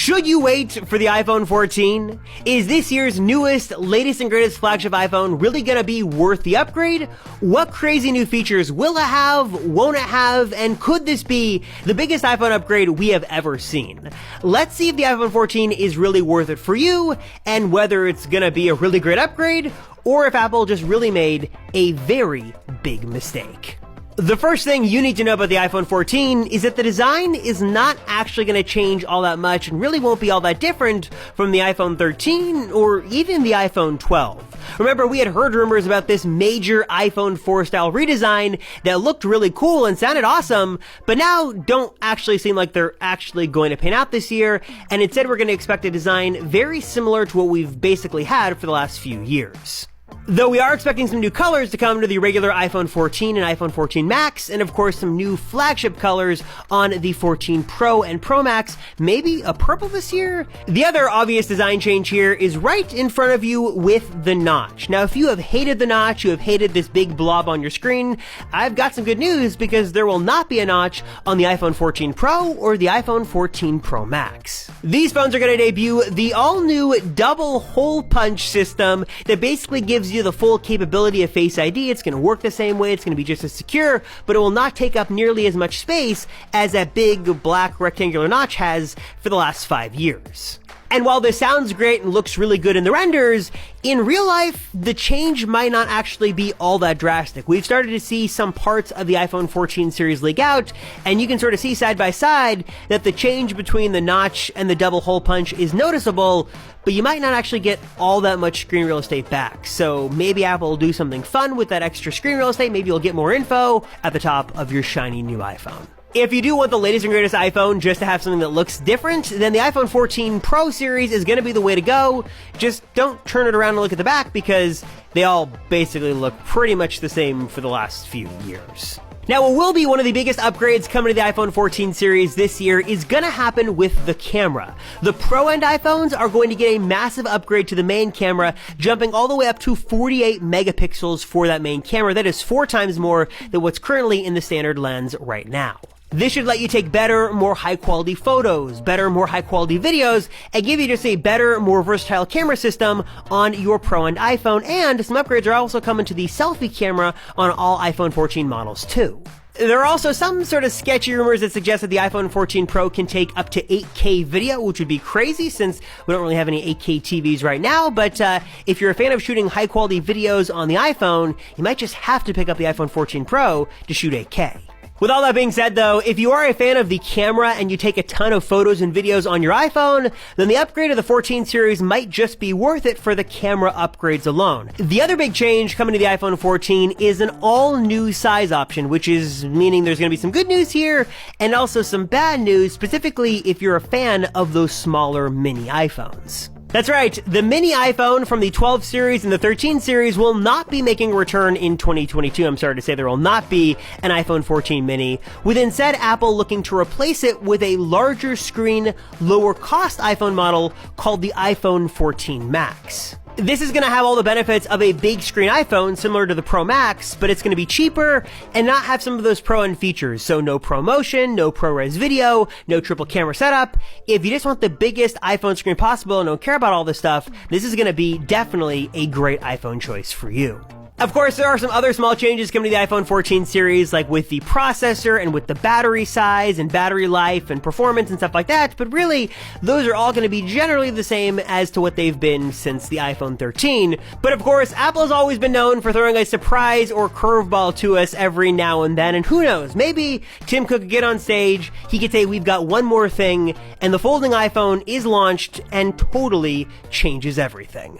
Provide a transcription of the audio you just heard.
Should you wait for the iPhone 14? Is this year's newest, latest and greatest flagship iPhone really gonna be worth the upgrade? What crazy new features will it have, won't it have, and could this be the biggest iPhone upgrade we have ever seen? Let's see if the iPhone 14 is really worth it for you, and whether it's gonna be a really great upgrade, or if Apple just really made a very big mistake. The first thing you need to know about the iPhone 14 is that the design is not actually going to change all that much and really won't be all that different from the iPhone 13 or even the iPhone 12. Remember, we had heard rumors about this major iPhone 4 style redesign that looked really cool and sounded awesome, but now don't actually seem like they're actually going to pan out this year, and instead we're going to expect a design very similar to what we've basically had for the last few years. Though we are expecting some new colors to come to the regular iPhone 14 and iPhone 14 Max, and of course some new flagship colors on the 14 Pro and Pro Max, maybe a purple this year? The other obvious design change here is right in front of you with the notch. Now, if you have hated the notch, you have hated this big blob on your screen, I've got some good news because there will not be a notch on the iPhone 14 Pro or the iPhone 14 Pro Max. These phones are going to debut the all-new double hole punch system that basically gives you the full capability of Face ID. It's going to work the same way, it's going to be just as secure, but it will not take up nearly as much space as that big black rectangular notch has for the last 5 years. And while this sounds great and looks really good in the renders, in real life, the change might not actually be all that drastic. We've started to see some parts of the iPhone 14 series leak out, and you can sort of see side by side that the change between the notch and the double hole punch is noticeable, but you might not actually get all that much screen real estate back. So maybe Apple will do something fun with that extra screen real estate. Maybe you'll get more info at the top of your shiny new iPhone. If you do want the latest and greatest iPhone just to have something that looks different, then the iPhone 14 Pro series is going to be the way to go. Just don't turn it around and look at the back because they all basically look pretty much the same for the last few years. Now, what will be one of the biggest upgrades coming to the iPhone 14 series this year is gonna happen with the camera. The Pro end iPhones are going to get a massive upgrade to the main camera, jumping all the way up to 48 megapixels for that main camera. That is 4 times more than what's currently in the standard lens right now. This should let you take better, more high-quality photos, better, more high-quality videos, and give you just a better, more versatile camera system on your Pro and iPhone, and some upgrades are also coming to the selfie camera on all iPhone 14 models too. There are also some sort of sketchy rumors that suggest that the iPhone 14 Pro can take up to 8K video, which would be crazy since we don't really have any 8K TVs right now, but if you're a fan of shooting high-quality videos on the iPhone, you might just have to pick up the iPhone 14 Pro to shoot 8K. With all that being said though, if you are a fan of the camera and you take a ton of photos and videos on your iPhone, then the upgrade of the 14 series might just be worth it for the camera upgrades alone. The other big change coming to the iPhone 14 is an all-new size option, which is meaning there's going to be some good news here and also some bad news, specifically if you're a fan of those smaller mini iPhones. That's right, the mini iPhone from the 12 series and the 13 series will not be making a return in 2022. I'm sorry to say there will not be an iPhone 14 mini, with instead Apple looking to replace it with a larger screen, lower cost iPhone model called the iPhone 14 Max. This is going to have all the benefits of a big screen iPhone similar to the Pro Max, but it's going to be cheaper and not have some of those Pro end features. So no ProMotion, no ProRes video, no triple camera setup. If you just want the biggest iPhone screen possible and don't care about all this stuff, this is going to be definitely a great iPhone choice for you. Of course, there are some other small changes coming to the iPhone 14 series, like with the processor and with the battery size and battery life and performance and stuff like that, but really, those are all going to be generally the same as to what they've been since the iPhone 13. But of course, Apple has always been known for throwing a surprise or curveball to us every now and then, and who knows, maybe Tim Cook could get on stage, he could say, we've got one more thing, and the folding iPhone is launched and totally changes everything.